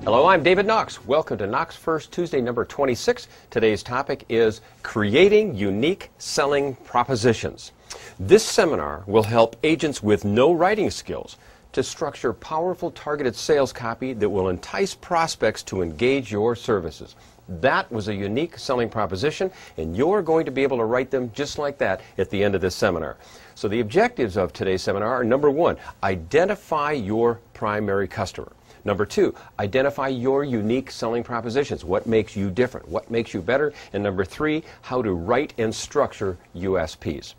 Hello, I'm David Knox. Welcome to Knox First Tuesday number 26. Today's topic is creating unique selling propositions. This seminar will help agents with no writing skills to structure powerful targeted sales copy that will entice prospects to engage your services. That was a unique selling proposition, and you're going to be able to write them just like that at the end of this seminar. So the objectives of today's seminar are: number one, identify your primary customer. Number two, identify your unique selling propositions. What makes you different? What makes you better? And number three, how to write and structure USPs.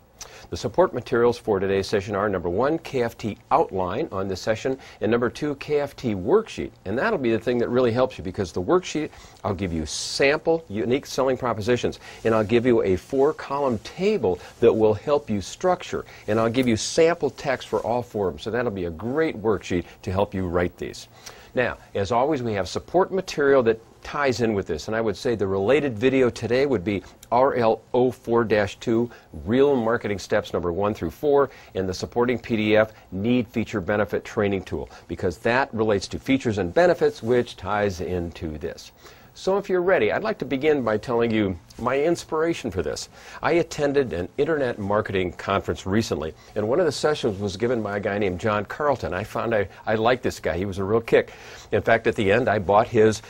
The support materials for today's session are: number one, KFT outline on this session, and number two, KFT worksheet. And that'll be the thing that really helps you, because the worksheet, I'll give you sample unique selling propositions, and I'll give you a 4-column table that will help you structure, and I'll give you sample text for all 4 of them. So that'll be a great worksheet to help you write these. Now, as always, we have support material that ties in with this, and I would say the related video today would be RL04-2, Real Marketing Steps number 1 through 4, and the supporting PDF, Need Feature Benefit Training Tool, because that relates to features and benefits, which ties into this. So if you're ready, I'd like to begin by telling you my inspiration for this. I attended an internet marketing conference recently, and one of the sessions was given by a guy named John Carlton. I found I liked this guy. He was a real kick. In fact, at the end, I bought his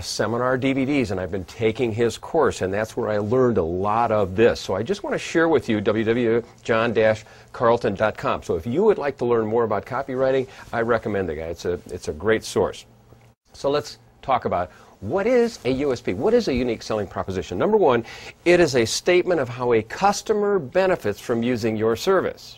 seminar DVDs, and I've been taking his course, and that's where I learned a lot of this. So I just want to share with you www.john-carlton.com. So if you would like to learn more about copywriting, I recommend the guy. It's a great source. So let's talk about: what is a USP? What is a unique selling proposition? Number one, it is a statement of how a customer benefits from using your service.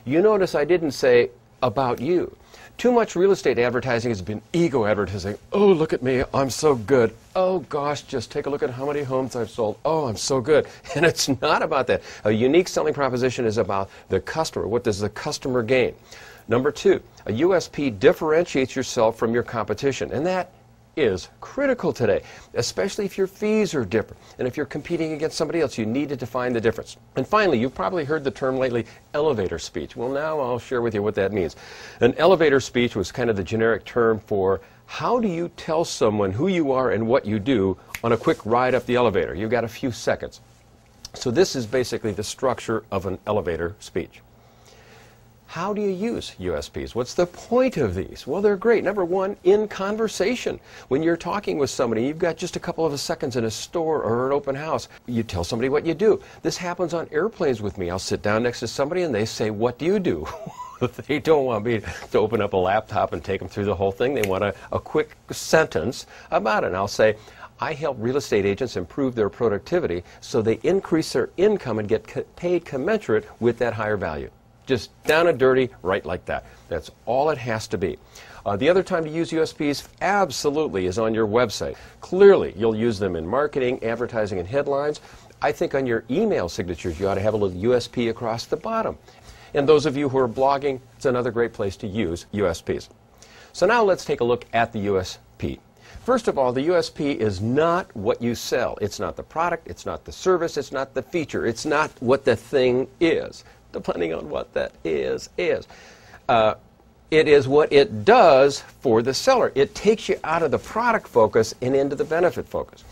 You notice I didn't say about you. Too much real estate advertising has been ego advertising. Oh, look at me, I'm so good. Oh gosh, just take a look at how many homes I've sold. Oh, I'm so good. And it's not about that. A unique selling proposition is about the customer. What does the customer gain? Number two, a USP differentiates yourself from your competition, and that is critical today, especially if your fees are different, and if you're competing against somebody else. You need to define the difference. And finally, you've probably heard the term lately, elevator speech. Well, now I'll share with you what that means. An elevator speech was kind of the generic term for how do you tell someone who you are and what you do on a quick ride up the elevator. You've got a few seconds. So this is basically the structure of an elevator speech. How do you use USPs? What's the point of these? Well, they're great. Number one, in conversation. When you're talking with somebody, you've got just a couple of seconds in a store or an open house. You tell somebody what you do. This happens on airplanes with me. I'll sit down next to somebody and they say, "What do you do?" They don't want me to open up a laptop and take them through the whole thing. They want a quick sentence about it. And I'll say, "I help real estate agents improve their productivity so they increase their income and get paid commensurate with that higher value." Just down and dirty, right like that. That's all it has to be. The other time to use USPs, absolutely, is on your website. Clearly, you'll use them in marketing, advertising, and headlines. I think on your email signatures, you ought to have a little USP across the bottom. And those of you who are blogging, it's another great place to use USPs. So now let's take a look at the USP. First of all, the USP is not what you sell. It's not the product, it's not the service, it's not the feature, it's not what the thing is. Depending on what that is. It is what it does for the seller. It takes you out of the product focus and into the benefit focus.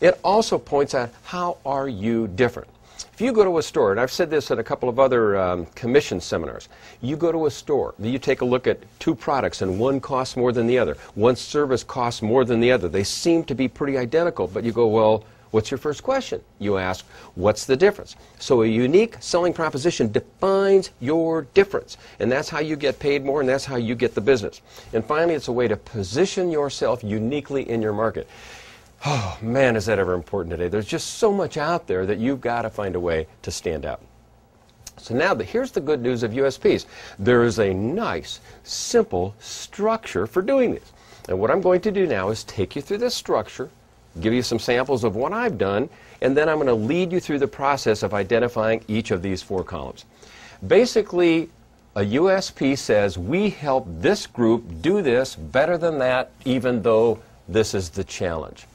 It also points out, how are you different? If you go to a store, and I've said this at a couple of other commission seminars, you go to a store, you take a look at 2 products, and one costs more than the other. One service costs more than the other. They seem to be pretty identical, but you go, well, what's your first question? You ask, what's the difference? So a unique selling proposition defines your difference, and that's how you get paid more, and that's how you get the business. And finally, it's a way to position yourself uniquely in your market. Oh man, is that ever important today. There's just so much out there that you've got to find a way to stand out. So now here's the good news of USPs. There is a nice, simple structure for doing this. And what I'm going to do now is take you through this structure, give you some samples of what I've done, and then I'm going to lead you through the process of identifying each of these 4 columns. Basically, a USP says, we help this group do this better than that, even though this is the challenge.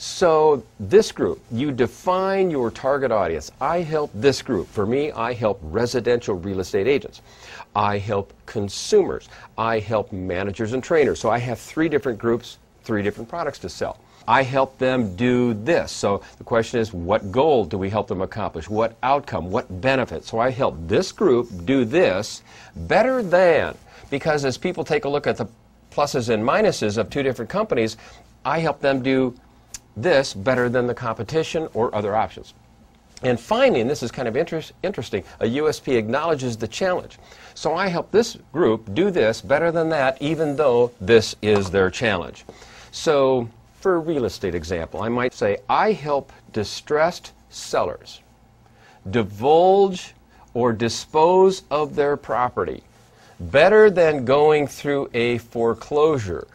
So this group, you define your target audience. I help this group. For me, I help residential real estate agents. I help consumers. I help managers and trainers. So I have 3 different groups, 3 different products to sell. I help them do this. So the question is, what goal do we help them accomplish? What outcome? What benefit? So I help this group do this better than, because as people take a look at the pluses and minuses of 2 different companies, I help them do this better than the competition or other options. And finally, and this is kind of interesting, a USP acknowledges the challenge. So I help this group do this better than that, even though this is their challenge. So for a real estate example, I might say, I help distressed sellers divulge or dispose of their property better than going through a foreclosure,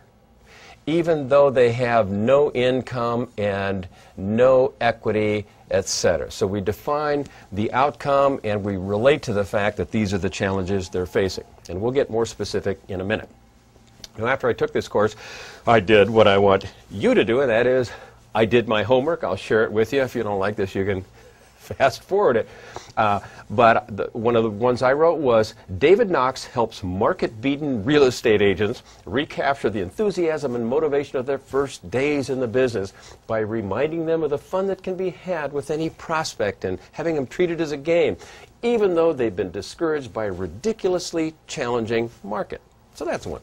even though they have no income and no equity, etc. So we define the outcome and we relate to the fact that these are the challenges they're facing. And we'll get more specific in a minute. Now, after I took this course, I did what I want you to do, and that is I did my homework. I'll share it with you. If you don't like this, you can fast forward it. But one of the ones I wrote was, David Knox helps market-beaten real estate agents recapture the enthusiasm and motivation of their first days in the business by reminding them of the fun that can be had with any prospect and having them treat it as a game, even though they've been discouraged by a ridiculously challenging market. So that's one.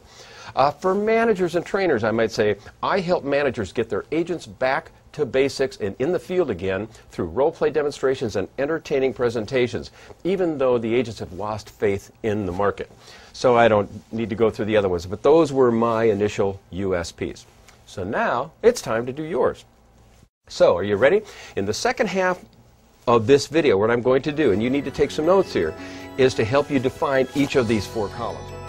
For managers and trainers, I might say, I help managers get their agents back to basics and in the field again through role-play demonstrations and entertaining presentations, even though the agents have lost faith in the market. So I don't need to go through the other ones, but those were my initial USPs. So now it's time to do yours. So are you ready? In the second half of this video, what I'm going to do, and you need to take some notes here, is to help you define each of these 4 columns.